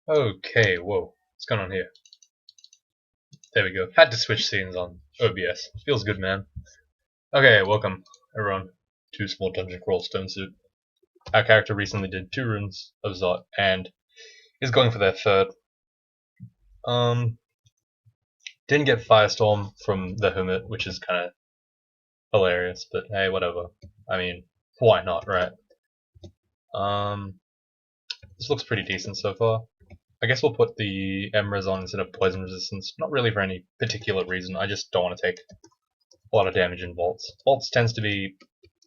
Okay, whoa. What's going on here? There we go. Had to switch scenes on OBS. Feels good, man. Okay, welcome, everyone, to Small Dungeon Crawl Stone Suit. Our character recently did 2 runes of Zot and is going for their third. Didn't get Firestorm from the Hermit, which is kind of hilarious, but hey, whatever. I mean, why not, right? This looks pretty decent so far. I guess we'll put the Emrys on instead of Poison Resistance. Not really for any particular reason, I just don't want to take a lot of damage in Vaults. Vaults tends to be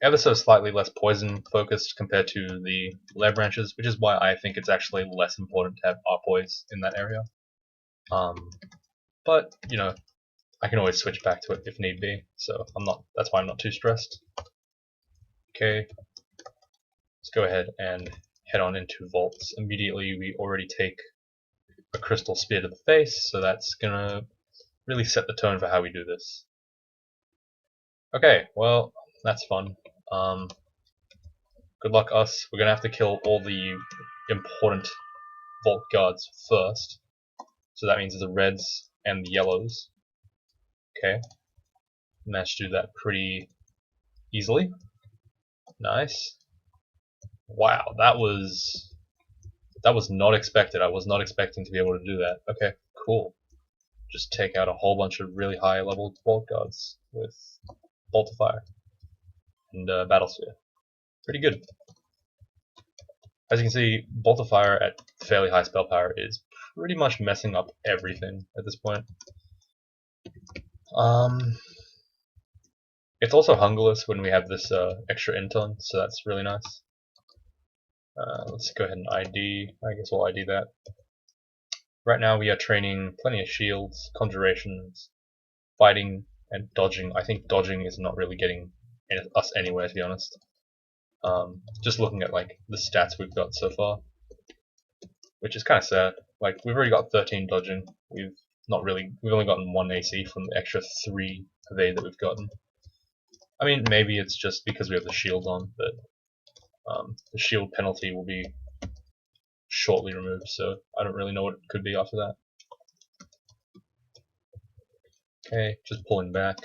ever so slightly less poison focused compared to the Lair Branches, which is why I think it's actually less important to have Arpoise in that area. But, you know, I can always switch back to it if need be, so that's why I'm not too stressed. Okay, let's go ahead and head on into Vaults. Immediately we already take a Crystal Spear to the face, so that's gonna really set the tone for how we do this. Okay, well, that's fun. Good luck us. We're gonna have to kill all the important Vault guards first. So that means the reds and the yellows. Okay. Managed to do that pretty easily. Nice. Wow, that was not expected. I was not expecting to be able to do that. Okay, cool. Just take out a whole bunch of really high level Vault guards with Bolt of Fire and Battle Sphere. Pretty good. As you can see, Bolt of Fire at fairly high spell power is pretty much messing up everything at this point. It's also hungerless when we have this extra inton, so that's really nice. Let's go ahead and ID. I guess we'll ID that. Right now we are training plenty of shields, conjurations, fighting, and dodging. I think dodging is not really getting us anywhere, to be honest. Just looking at like the stats we've got so far, which is kind of sad. Like we've already got 13 dodging. We've only gotten 1 AC from the extra 3 evade that we've gotten. I mean, maybe it's just because we have the shield on, but the shield penalty will be shortly removed, so I don't really know what it could be after that. Okay, just pulling back,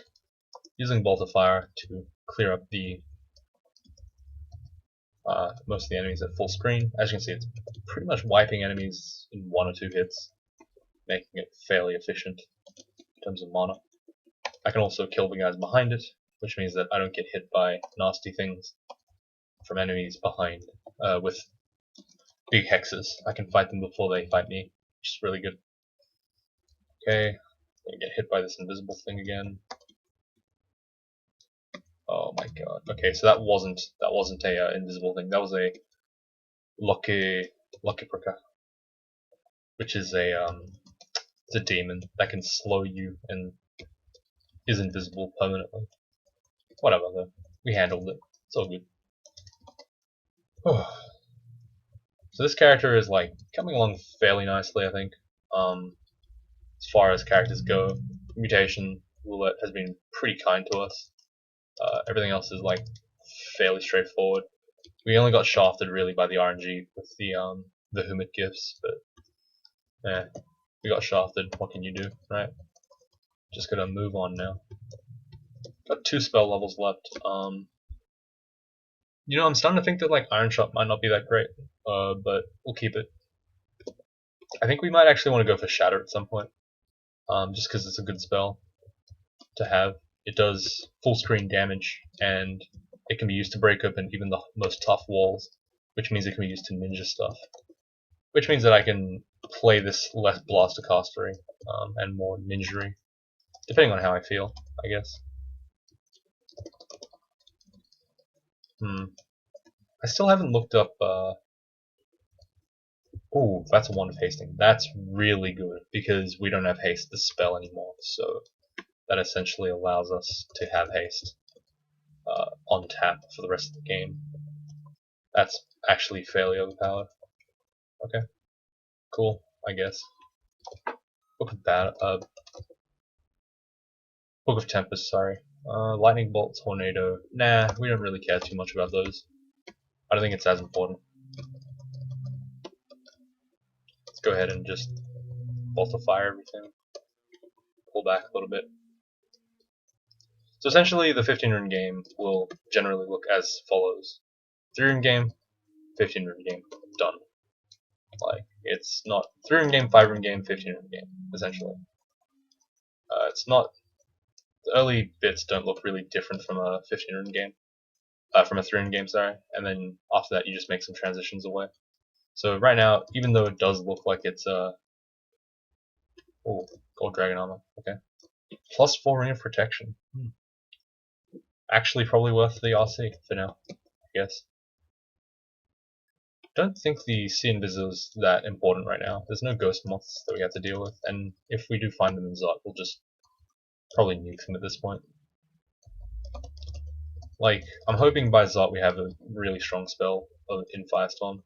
using Bolt of Fire to clear up the most of the enemies at full screen. As you can see, it's pretty much wiping enemies in 1 or 2 hits, making it fairly efficient in terms of mana. I can also kill the guys behind it, which means that I don't get hit by nasty things from enemies behind with big hexes. I can fight them before they fight me, which is really good. Okay, gonna get hit by this invisible thing again. Oh my god. Okay, so that wasn't a invisible thing. That was a Lucky Pricker, which is it's a demon that can slow you and is invisible permanently. Whatever though, we handled it. It's all good. So this character is like coming along fairly nicely, I think. As far as characters go, Mutation Roulette has been pretty kind to us. Everything else is like fairly straightforward. We only got shafted really by the RNG with the Hermit gifts, but yeah, we got shafted. What can you do, right? Just gotta move on now. Got 2 spell levels left. You know, I'm starting to think that like Iron Shot might not be that great, but we'll keep it. I think we might actually want to go for Shatter at some point, just because it's a good spell to have. It does full screen damage, and it can be used to break open even the most tough walls, which means it can be used to ninja stuff. Which means that I can play this less blaster castery and more ninjery, depending on how I feel, I guess. I still haven't looked up. Oh, that's a 1 of hasting. That's really good because we don't have haste the spell anymore, so that essentially allows us to have haste on tap for the rest of the game. That's actually fairly overpowered. Okay, cool, I guess. Book of Tempest, sorry. Lightning Bolt, Tornado. Nah, we don't really care too much about those. I don't think it's as important. Let's go ahead and just bolt to fire everything. Pull back a little bit. So essentially, the 15-rune game will generally look as follows: 3-rune game, 15-rune game, done. Like, it's not 3-rune game, 5-rune game, 15-rune game, essentially. It's not, the early bits don't look really different from a 15-rune game, from a 3-rune game, sorry, and then after that you just make some transitions away. So right now, even though it does look like it's oh, gold dragon armor, okay. Plus 4 ring of protection. Actually probably worth the RC for now, I guess. Don't think the Sea Invis is that important right now. There's no ghost moths that we have to deal with, and if we do find them in Zot, we'll just probably nuke them at this point. Like, I'm hoping by Zot we have a really strong spell in Firestorm,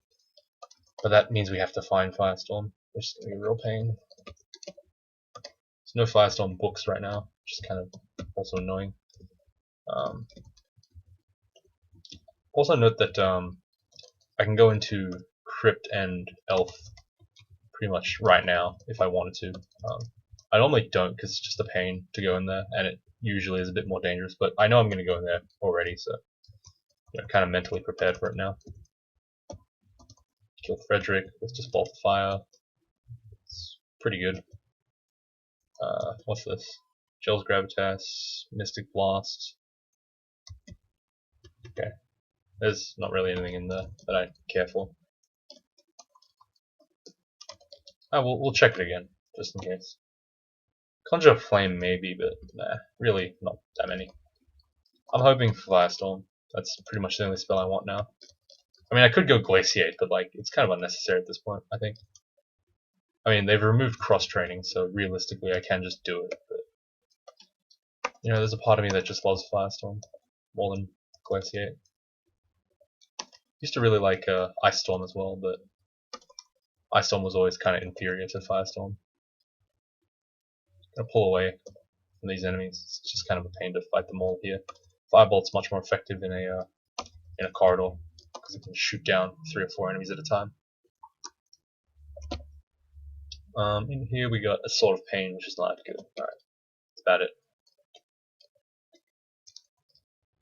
but that means we have to find Firestorm, which is going to be a real pain. There's no Firestorm books right now, which is kind of also annoying. Also note that I can go into Crypt and Elf pretty much right now if I wanted to. I normally don't because it's just a pain to go in there, and it usually is a bit more dangerous, but I know I'm going to go in there already, so kind of mentally prepared for it now. Kill Frederick with just Bolt of Fire. It's pretty good. What's this? Gels Gravitas, Mystic Blast. Okay. There's not really anything in there that I care for. We'll check it again, just in case. Conjure Flame maybe, but nah, really not that many. I'm hoping for Firestorm. That's pretty much the only spell I want now. I mean, I could go Glaciate, but like it's kind of unnecessary at this point, I think. I mean, they've removed cross-training, so realistically I can just do it, but there's a part of me that just loves Firestorm more than Glaciate. Used to really like Ice Storm as well, but Ice Storm was always kind of inferior to Firestorm. Gonna pull away from these enemies. It's just kind of a pain to fight them all here. Firebolt's much more effective in a corridor because it can shoot down 3 or 4 enemies at a time. In here we got a Sword of Pain, which is not good. Alright, that's about it.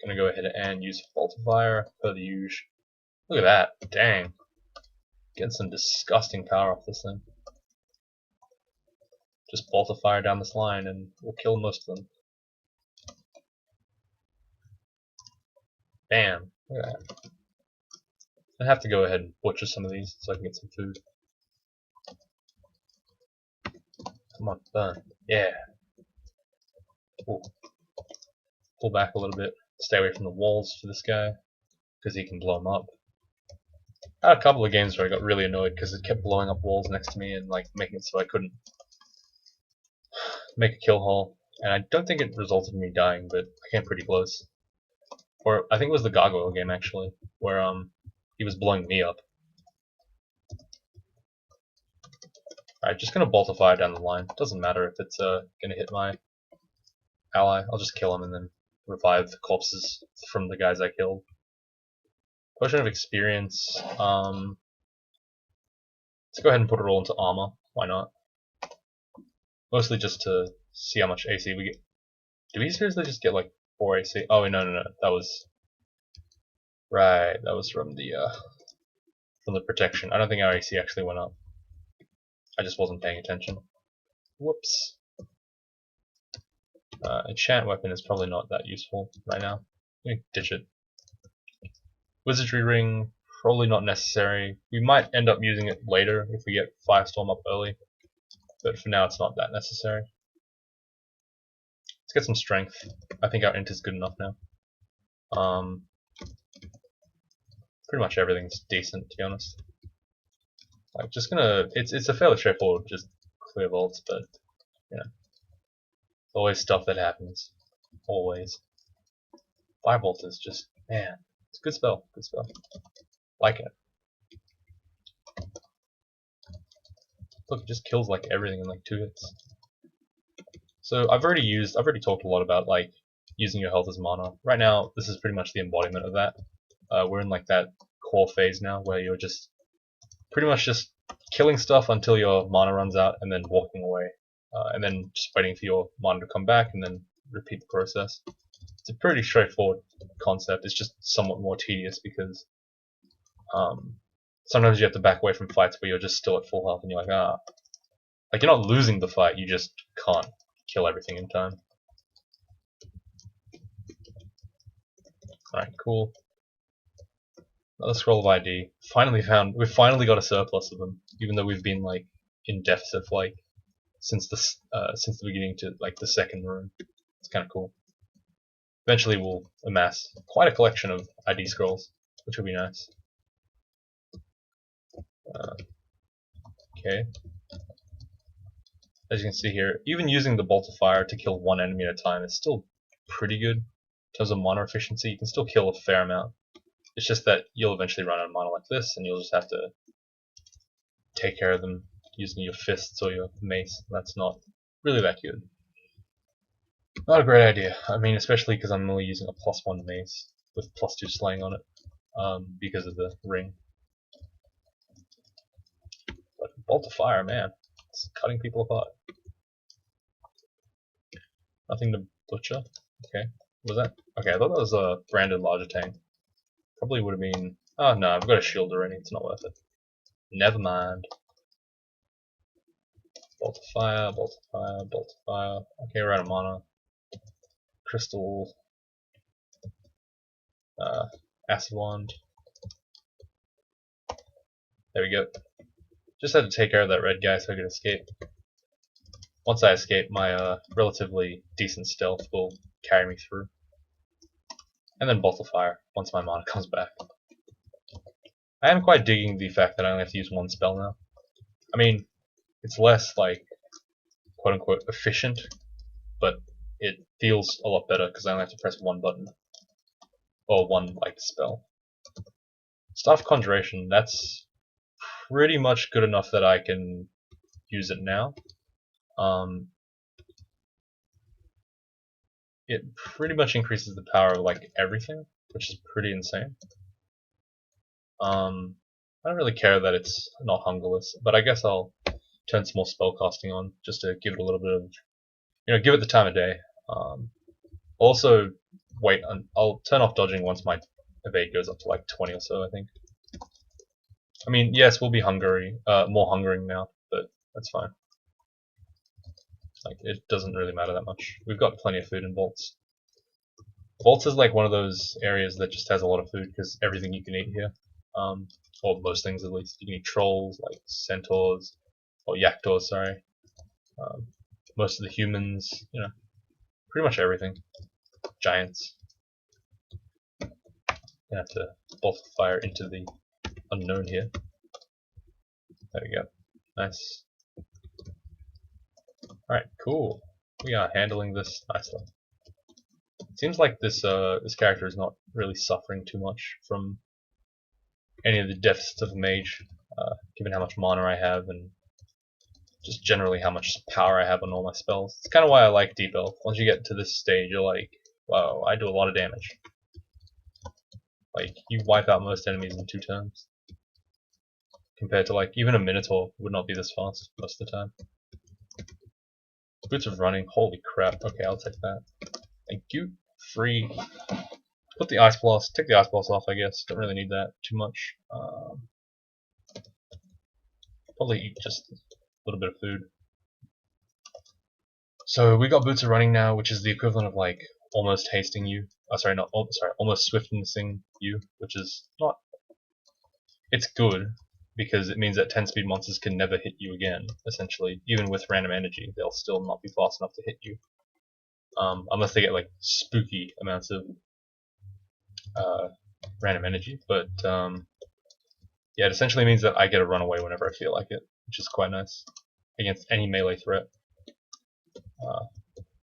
Gonna go ahead and use Bolt of Fire per the usual. Look at that, dang. Getting some disgusting power off this thing. Just Bolt of Fire down this line and we'll kill most of them. Bam, look at that. I have to go ahead and butcher some of these so I can get some food. Come on, burn. Yeah. Ooh. Pull back a little bit. Stay away from the walls for this guy, because he can blow them up. I had a couple of games where I got really annoyed because it kept blowing up walls next to me and like making it so I couldn't make a kill hole. And I don't think it resulted in me dying, but I came pretty close. Or I think it was the Gargoyle game actually, where he was blowing me up. Alright, just gonna Bolt of Fire down the line. Doesn't matter if it's gonna hit my ally. I'll just kill him and then revive the corpses from the guys I killed. Potion of Experience. Let's go ahead and put it all into armor. Why not? Mostly just to see how much AC we get. Do we seriously just get like 4 AC? Oh wait, no. That was right. That was from the protection. I don't think our AC actually went up. I just wasn't paying attention. Whoops. Enchant weapon is probably not that useful right now. Ditch it. Wizardry ring, probably not necessary. We might end up using it later if we get Firestorm up early, but for now it's not that necessary. Let's get some strength. I think our int is good enough now. Pretty much everything's decent, to be honest. Like, just gonna, it's a fairly straightforward, just clear vaults, but always stuff that happens. Always. Firebolt is just, man, it's a good spell. Good spell. Like it. Look, it just kills like everything in like 2 hits. So I've already talked a lot about like using your health as mana. Right now, this is pretty much the embodiment of that. We're in like that core phase now where you're just pretty much just killing stuff until your mana runs out, and then walking away, and then just waiting for your mana to come back, and then repeat the process. It's a pretty straightforward concept. It's just somewhat more tedious because sometimes you have to back away from fights where you're just still at full health, and you're like, like you're not losing the fight, you just can't kill everything in time. Alright, cool. Another scroll of ID. We've finally got a surplus of them, even though we've been like in deficit for like since the beginning to like the second room. It's kind of cool. Eventually, we'll amass quite a collection of ID scrolls, which will be nice. Okay. As you can see here, even using the bolt of fire to kill one enemy at a time is still pretty good in terms of mana efficiency. You can still kill a fair amount. It's just that you'll eventually run out of mana like this, and you'll just have to take care of them using your fists or your mace. That's not really that good. Not a great idea. I mean, especially because I'm only using a +1 mace with +2 slaying on it, because of the ring. But bolt of fire, man, it's cutting people apart. Nothing to butcher. Okay, was that? Okay, I thought that was a branded larger tank. Probably would have been. Oh no, I've got a shield already. It's not worth it. Never mind. Bolt of fire, bolt of fire, bolt of fire. Okay, we're out of mana. Crystal. Acid wand. There we go. Just had to take care of that red guy so I could escape. Once I escape, my relatively decent stealth will carry me through. And then bolt of fire once my mana comes back. I am quite digging the fact that I only have to use one spell now. I mean, it's less like quote unquote efficient, but it feels a lot better because I only have to press one button or one like spell. Staff Conjuration, that's pretty much good enough that I can use it now. It pretty much increases the power of like everything, which is pretty insane. I don't really care that it's not hungerless, but I guess I'll turn some more spellcasting on just to give it a little bit of, give it the time of day. Also, wait, I'll turn off dodging once my evade goes up to like 20 or so, I think. I mean, yes, we'll be more hungering now, but that's fine. Like, it doesn't really matter that much. We've got plenty of food in Vaults. Vaults is like one of those areas that just has a lot of food because everything you can eat here. Or most things at least. You can eat trolls, like centaurs, or yaktors, sorry. Most of the humans, pretty much everything. Giants. Gonna have to bolt fire into the unknown here. There we go. Nice. Alright, cool. We are handling this nicely. Seems like this character is not really suffering too much from any of the deficits of a mage, given how much mana I have and just generally how much power I have on all my spells. It's kind of why I like Deep Elf. Once you get to this stage, you're like, wow, I do a lot of damage. Like, you wipe out most enemies in 2 turns. Compared to, like, even a Minotaur would not be this fast most of the time. Boots of Running, holy crap. Okay, I'll take that. Thank you. Free. Put the Ice Blast, take the Ice Blast off, I guess. Don't really need that too much. Probably eat just a little bit of food. So we got Boots of Running now, which is the equivalent of like almost hasting you. Almost swiftnessing you, which is not. It's good because it means that 10 speed monsters can never hit you again. Essentially, even with random energy, they'll still not be fast enough to hit you, unless they get like spooky amounts of random energy. But yeah, it essentially means that I get to run away whenever I feel like it, which is quite nice against any melee threat.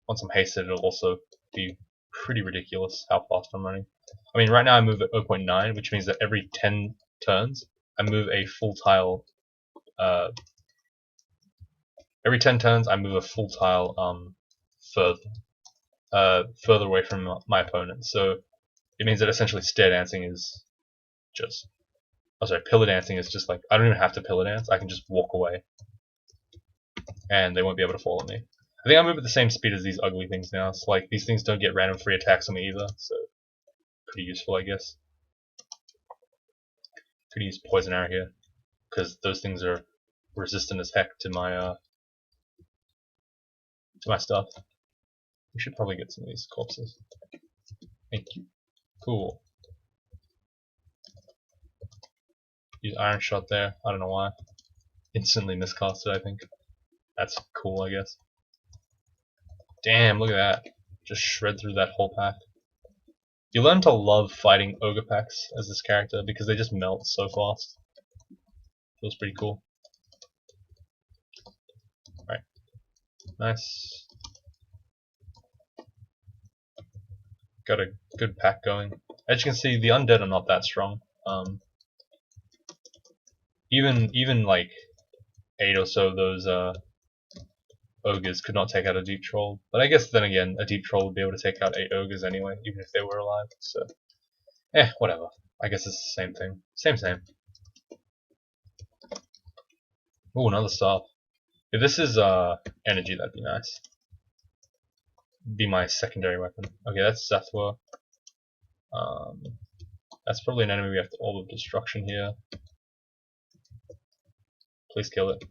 Once I'm hasted, it'll also be pretty ridiculous how fast I'm running. I mean, right now I move at 0.9, which means that every 10 turns, I move a full tile. Every 10 turns, I move a full tile further away from my opponent. So it means that essentially stair dancing is just Oh, sorry, pillar dancing is just like, I don't even have to pillar dance, I can just walk away. And they won't be able to follow me. I think I move at the same speed as these ugly things now, so like, these things don't get random free attacks on me either, so pretty useful, I guess. Could use poison arrow here, because those things are resistant as heck to my stuff. We should probably get some of these corpses. Thank you. Cool. Use iron shot there. I don't know why. Instantly miscasted, I think. That's cool, I guess. Damn, look at that. Just shred through that whole pack. You learn to love fighting ogre packs as this character because they just melt so fast. Feels pretty cool. Right. Nice. Got a good pack going. As you can see, the undead are not that strong. Even like 8 or so of those ogres could not take out a deep troll. But I guess then again, a deep troll would be able to take out 8 ogres anyway, even if they were alive. So, whatever. I guess it's the same thing. Same. Ooh, another staff. If this is energy, that'd be nice. Be my secondary weapon. Okay, that's Zathwa. That's probably an enemy we have to Orb of Destruction here. Please kill it.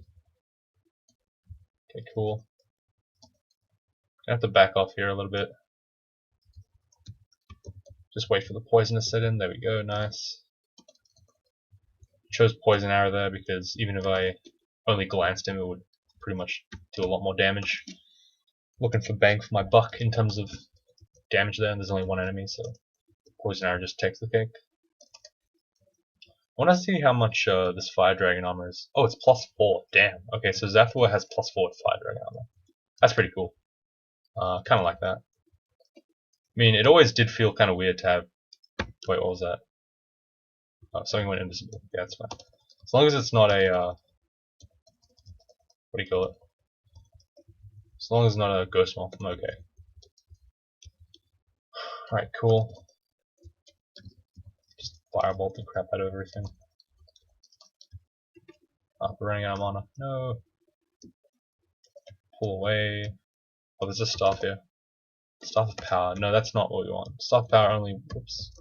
Okay, cool. I have to back off here a little bit. Just wait for the poison to set in. There we go, nice. Chose poison arrow there because even if I only glanced him, it would pretty much do a lot more damage. Looking for bang for my buck in terms of damage there, and there's only one enemy, so poison arrow just takes the cake. I want to see how much this fire dragon armor is. Oh, it's +4. Damn. Okay, so Zathwa has +4 fire dragon armor. That's pretty cool. Kind of like that. I mean, it always did feel kind of weird to have. Wait, what was that? Oh, something went invisible. Yeah, that's fine. As long as it's not a what do you call it? As long as it's not a ghost moth, I'm okay. Alright, cool. Just firebolt the crap out of everything. Oh, we're running out of mana. No. Pull away. Oh, there's a staff here. Staff of power. No, that's not what we want. Staff of power only. Whoops.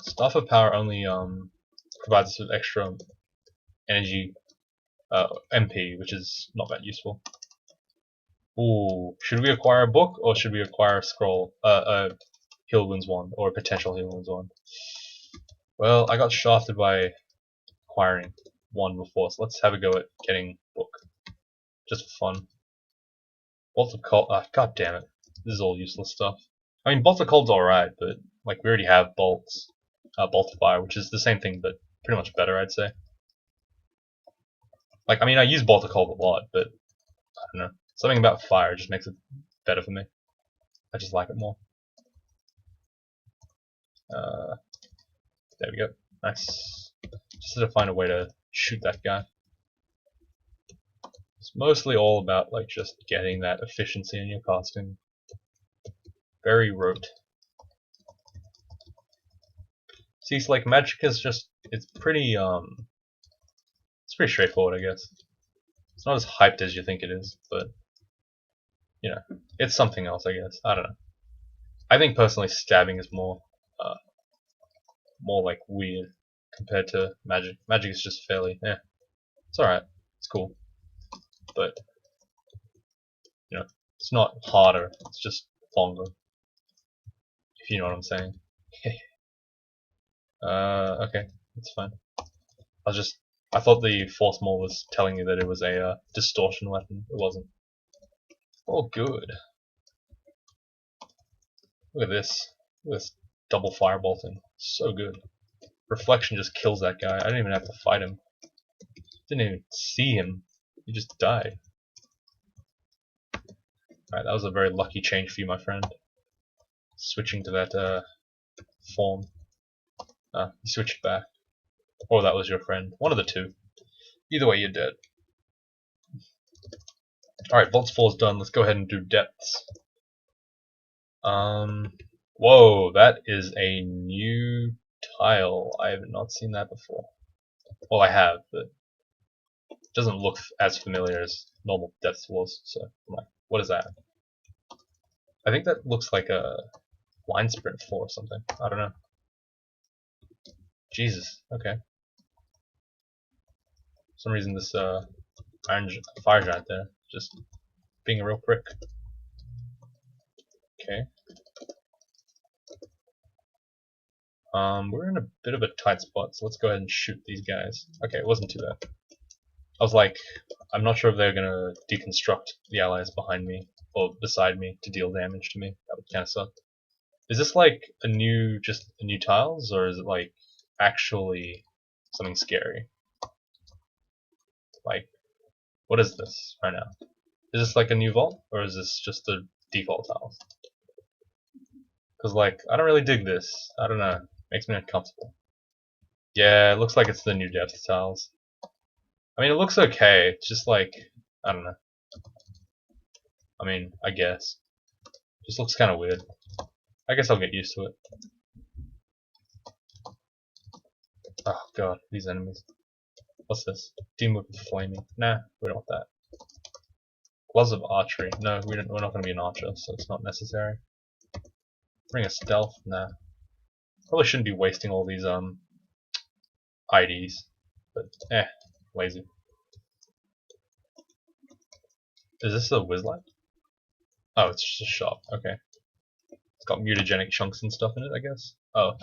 Staff of power only provides us with extra energy, MP, which is not that useful. Ooh, should we acquire a book or should we acquire a scroll? A Heal Wounds wand or a potential Heal Wounds wand? Well, I got shafted by acquiring one before, so let's have a go at getting book, just for fun. Bolt of Cold. God damn it! This is all useless stuff. I mean, Bolt of Cold's alright, but like we already have bolts, Bolt of Fire, which is the same thing, but pretty much better, I'd say. Like, I mean, I use Bolt of Cold a lot, but I don't know. Something about fire just makes it better for me. I just like it more. There we go. Nice. Just to find a way to shoot that guy. It's mostly all about like just getting that efficiency in your casting. Very rote. See, it's like magic is just it's pretty straightforward, I guess. It's not as hyped as you think it is, but you know, it's something else, I guess. I don't know. I think personally stabbing is more like weird compared to magic. Magic is just fairly, it's alright, it's cool, but you know, it's not harder, it's just longer, if you know what I'm saying. Okay, that's fine. I thought the Force Maul was telling you that it was a distortion weapon. It wasn't. Oh, good. Look at this. Look at this double firebolting. So good. Reflection just kills that guy. I didn't even have to fight him. Didn't even see him. He just died. Alright, that was a very lucky change for you, my friend. Switching to that form. You switched back. Or that was your friend. One of the two. Either way, you're dead. Alright, Bolt's 4 is done. Let's go ahead and do Depths. Whoa, that is a new tile. I have not seen that before. Well, I have, but it doesn't look as familiar as normal depth walls. So I'm like, what is that? I think that looks like a line sprint floor or something. I don't know. Jesus. Okay. For some reason this fire giant there just being a real prick. Okay. We're in a bit of a tight spot, so let's go ahead and shoot these guys. Okay, it wasn't too bad. I was like, I'm not sure if they're gonna deconstruct the allies behind me or beside me to deal damage to me. That would kind of suck. Is this like just a new tiles, or is it like actually something scary? Like, what is this right now? Is this like a new vault, or is this just the default tiles? Because like, I don't really dig this. I don't know. Makes me uncomfortable. Yeah, it looks like it's the new depth tiles. I mean, it looks okay. It's just like, I don't know. I mean, I guess. Just looks kind of weird. I guess I'll get used to it. Oh god, these enemies. What's this? Team with flaming. Nah, we don't want that. Gloves of archery. No, we're not going to be an archer, so it's not necessary. Bring a stealth. Nah. Probably shouldn't be wasting all these IDs, but lazy. Is this a Wizlight? Oh, it's just a shop. Okay. It's got mutagenic chunks and stuff in it, I guess. Oh.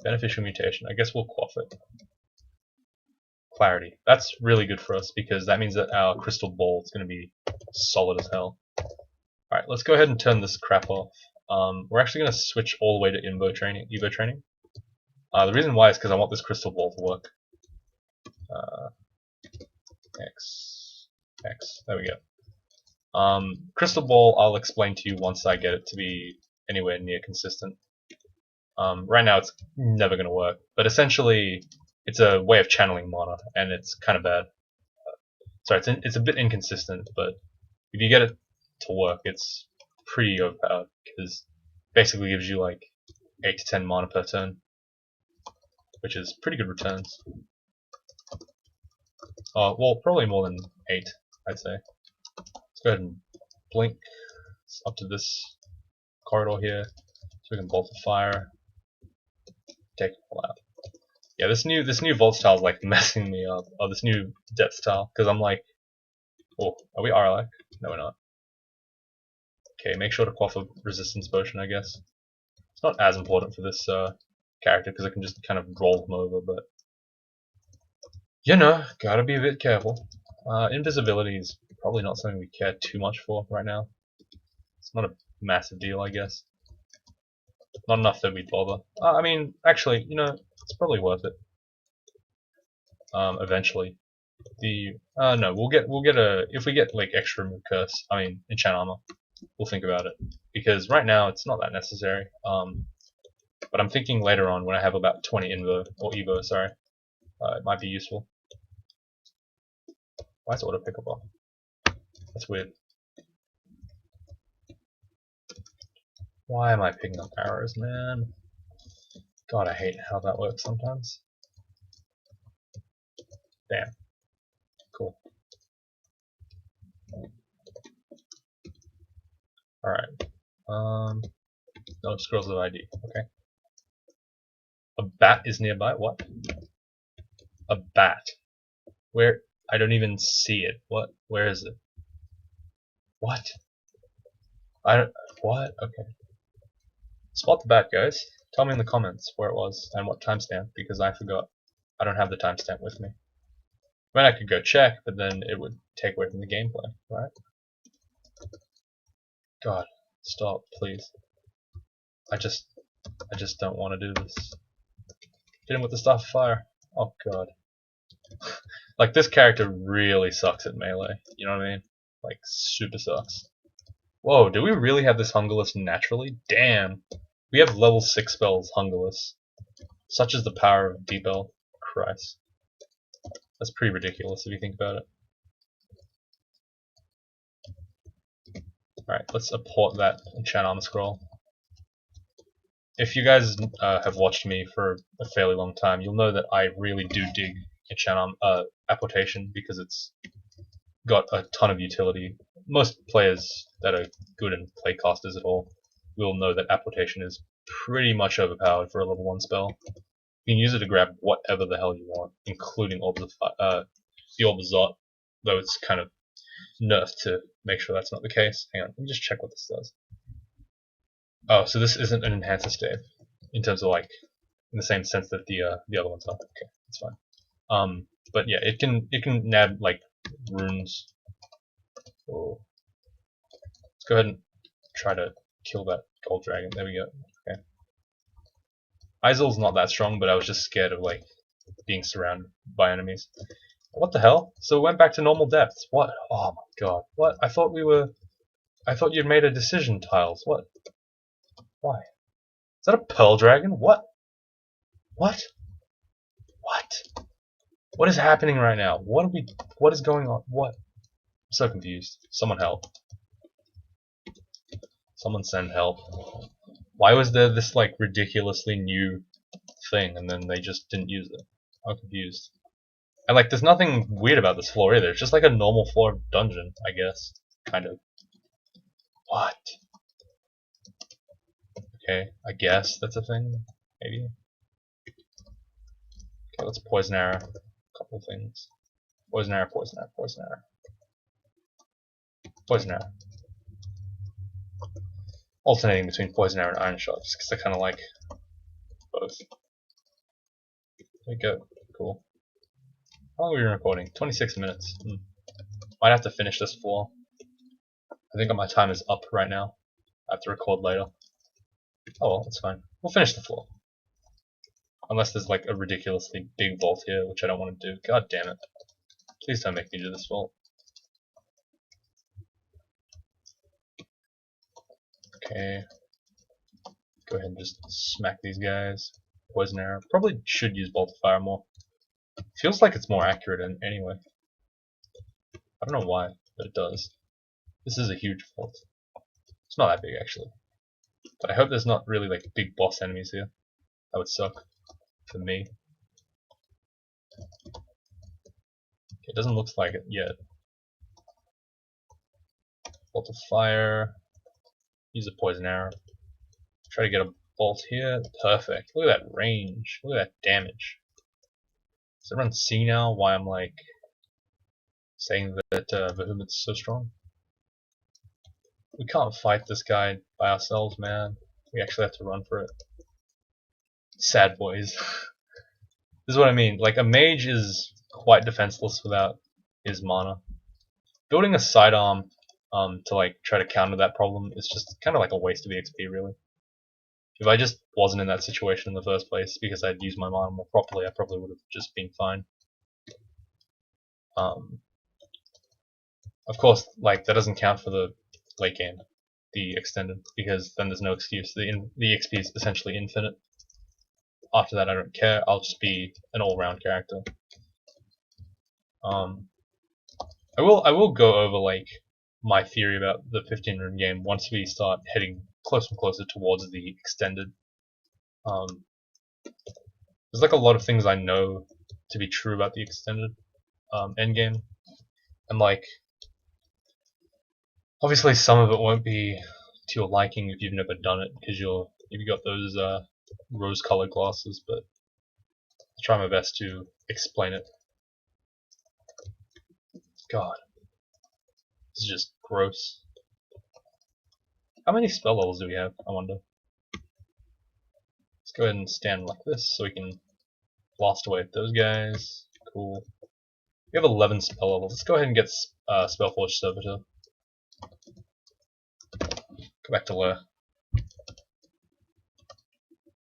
Beneficial mutation. I guess we'll quaff it. Clarity. That's really good for us because that means that our crystal ball is going to be solid as hell. Alright, let's go ahead and turn this crap off. We're actually going to switch all the way to Evo training. The reason why is because I want this crystal ball to work. X. There we go. Crystal ball I'll explain to you once I get it to be anywhere near consistent. Right now it's never going to work, but essentially it's a way of channeling mana, and it's kind of bad. Sorry, it's a bit inconsistent, but if you get it to work, it's pretty overpowered, because it basically gives you like 8 to 10 mana per turn, which is pretty good returns. Well, probably more than 8, I'd say. Let's go ahead and blink up to this corridor here, so we can bolt the fire, take it all out. Yeah, this new vault style is like messing me up. Oh, this new depth style, because I'm like, oh, are we RLAC? No, we're not. Okay, make sure to quaff a resistance potion, I guess. It's not as important for this character because I can just kind of roll him over, but you know, gotta be a bit careful. Invisibility is probably not something we care too much for right now. It's not a massive deal, I guess. Not enough that we'd bother. I mean, actually, you know, it's probably worth it. Eventually. No, we'll get a, if we get like extra move curse, I mean enchant armor, we'll think about it, because right now it's not that necessary. But I'm thinking later on when I have about 20 Evo, sorry, it might be useful. Why is it auto pickup off? That's weird. Why am I picking up arrows, man? God, I hate how that works sometimes. Damn. Cool. Alright. No scrolls of ID. Okay. A bat is nearby? What? A bat? Where? I don't even see it. What? Where is it? What? What? Okay. Spot the bat, guys. Tell me in the comments where it was and what timestamp, because I forgot. I don't have the timestamp with me. I mean, I could go check, but then it would take away from the gameplay, right? God, stop, please. I just don't want to do this. Hit him with the staff of fire. Oh god. Like, this character really sucks at melee. You know what I mean? Like, super sucks. Whoa, do we really have this Hungerless naturally? Damn. We have level 6 spells Hungerless. Such is the power of DECj. Christ. That's pretty ridiculous if you think about it. Alright, let's apport that enchant armor scroll. if you guys have watched me for a fairly long time, you'll know that I really do dig enchant apportation because it's got a ton of utility. Most players that are good and play casters at all will know that apportation is pretty much overpowered for a level 1 spell. You can use it to grab whatever the hell you want, including the Orbazot, though it's kind of nerfed to make sure that's not the case. Hang on, let me just check what this does. Oh, so this isn't an enhancer stave in terms of like in the same sense that the other ones are. Okay, that's fine. But yeah, it can nab like runes. Oh. Let's go ahead and try to kill that gold dragon. There we go. Okay. Isil's not that strong, but I was just scared of like being surrounded by enemies. What the hell? So it went back to normal depths. What? Oh my god. What? I thought you'd made a decision, Tiles. What? Why? Is that a pearl dragon? What? What? What? What is happening right now? What is going on? What? I'm so confused. Someone help. Someone send help. Why was there this like ridiculously new thing and then they just didn't use it? I'm confused. And like there's nothing weird about this floor either. It's just like a normal floor of dungeon, I guess. Kind of. What? Okay, I guess that's a thing. Maybe. Okay, let's poison arrow. A couple things. Poison arrow, poison arrow, poison arrow. Poison arrow. Alternating between poison arrow and iron shot, just because I kind of like both. There we go. Cool. How long have we been recording? 26 minutes. Might have to finish this floor. I think my time is up right now. I have to record later. Oh well, that's fine. We'll finish the floor. Unless there's like a ridiculously big vault here, which I don't want to do. God damn it. Please don't make me do this vault. Okay. Go ahead and just smack these guys. Poison arrow. Probably should use bolt of fire more. Feels like it's more accurate anyway. I don't know why, but it does. This is a huge vault. It's not that big actually. But I hope there's not really like big boss enemies here. That would suck for me. It doesn't look like it yet. Bolt of fire. Use a poison arrow. Try to get a bolt here. Perfect. Look at that range. Look at that damage. Does everyone see now why I'm like saying that Behemoth's so strong? We can't fight this guy by ourselves, man. We actually have to run for it. Sad boys. This is what I mean. Like a mage is quite defenseless without his mana. Building a sidearm to like try to counter that problem is just kind of like a waste of XP, really. If I just wasn't in that situation in the first place because I'd used my mana more properly, I probably would have just been fine. Of course, like that doesn't count for the late game, the extended, because then there's no excuse. The XP is essentially infinite. After that, I don't care. I'll just be an all-round character. I will go over like my theory about the 15 rune game once we start heading closer and closer towards the extended. There's like a lot of things I know to be true about the extended endgame, and like obviously some of it won't be to your liking if you've never done it because you've got those rose-colored glasses, but I'll try my best to explain it. God, this is just gross. How many spell levels do we have, I wonder? Let's go ahead and stand like this so we can blast away at those guys. Cool. We have 11 spell levels. Let's go ahead and get Spellforge Servitor. Go back to Lair.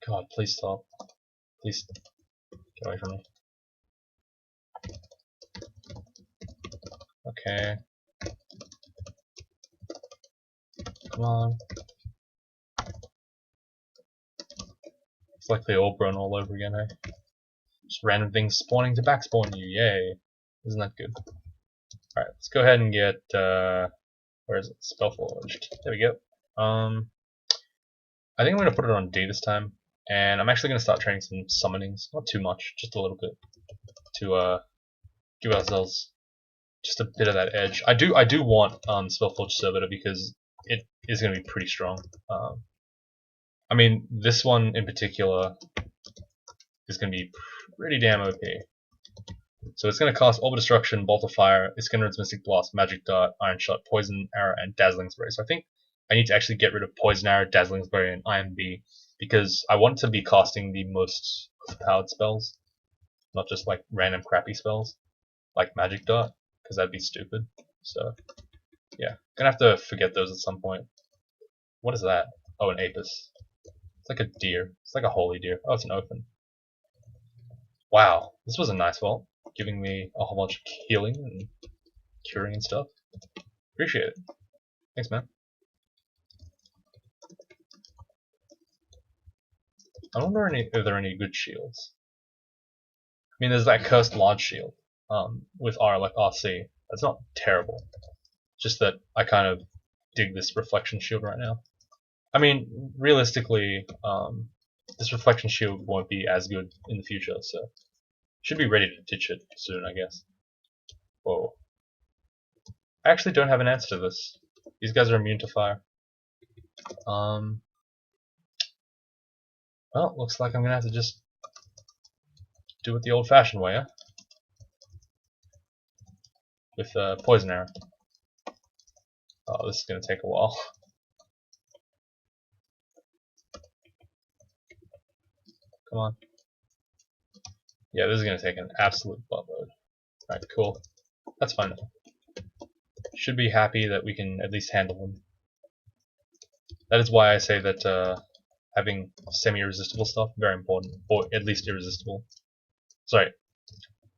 God, please stop. Please get away from me. Okay. Come on. It's like the Oberon all over again, eh? Just random things spawning to backspawn you, yay. Isn't that good? Alright, let's go ahead and get, where is it? Spellforged. There we go. I think I'm going to put it on D this time, and I'm actually going to start training some summonings. Not too much, just a little bit, to give ourselves just a bit of that edge. I do want Spellforge Servitor because it is going to be pretty strong. I mean, this one in particular is going to be pretty damn OP. So it's going to cast Orb of Destruction, Bolt of Fire, Iskender's Mystic Blast, Magic Dart, Iron Shot, Poison Arrow, and Dazzling Spray. So I think I need to actually get rid of Poison Arrow, Dazzling Spray, and IMB because I want to be casting the most powered spells, not just like random crappy spells like Magic Dart, because that'd be stupid. So yeah, gonna have to forget those at some point. What is that? Oh, an Apis. It's like a deer. It's like a holy deer. Oh, it's an open. Wow, this was a nice vault, giving me a whole bunch of healing and curing and stuff. Appreciate it. Thanks, man. I wonder if there are any good shields. I mean, there's that cursed large shield with like RC. That's not terrible. Just that I kind of dig this reflection shield right now. I mean, realistically, this reflection shield won't be as good in the future, so should be ready to ditch it soon, I guess. Whoa. I actually don't have an answer to this. These guys are immune to fire. Well, looks like I'm gonna have to just do it the old-fashioned way, huh? With poison arrow. Oh, this is gonna take a while. Come on. Yeah, this is gonna take an absolute buttload. Alright, cool. That's fine. Should be happy that we can at least handle them. That is why I say that having semi-irresistible stuff very important, or at least irresistible. Sorry,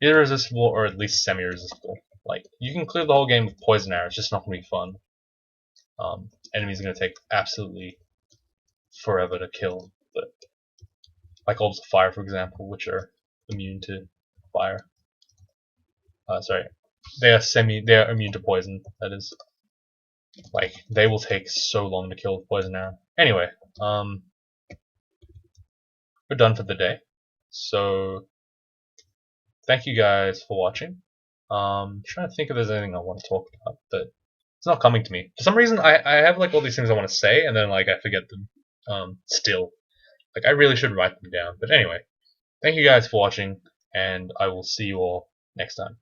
irresistible or at least semi-irresistible. Like you can clear the whole game with poison arrow. It's just not gonna be fun. Enemies are gonna take absolutely forever to kill. But like orbs of fire, for example, which are immune to fire. Sorry, they are immune to poison. That is, like they will take so long to kill with poison arrow. Anyway, we're done for the day. So thank you guys for watching. Trying to think if there's anything I want to talk about, but it's not coming to me. For some reason, I have like all these things I want to say, and then like I forget them. Still, like I really should write them down. But anyway, thank you guys for watching, and I will see you all next time.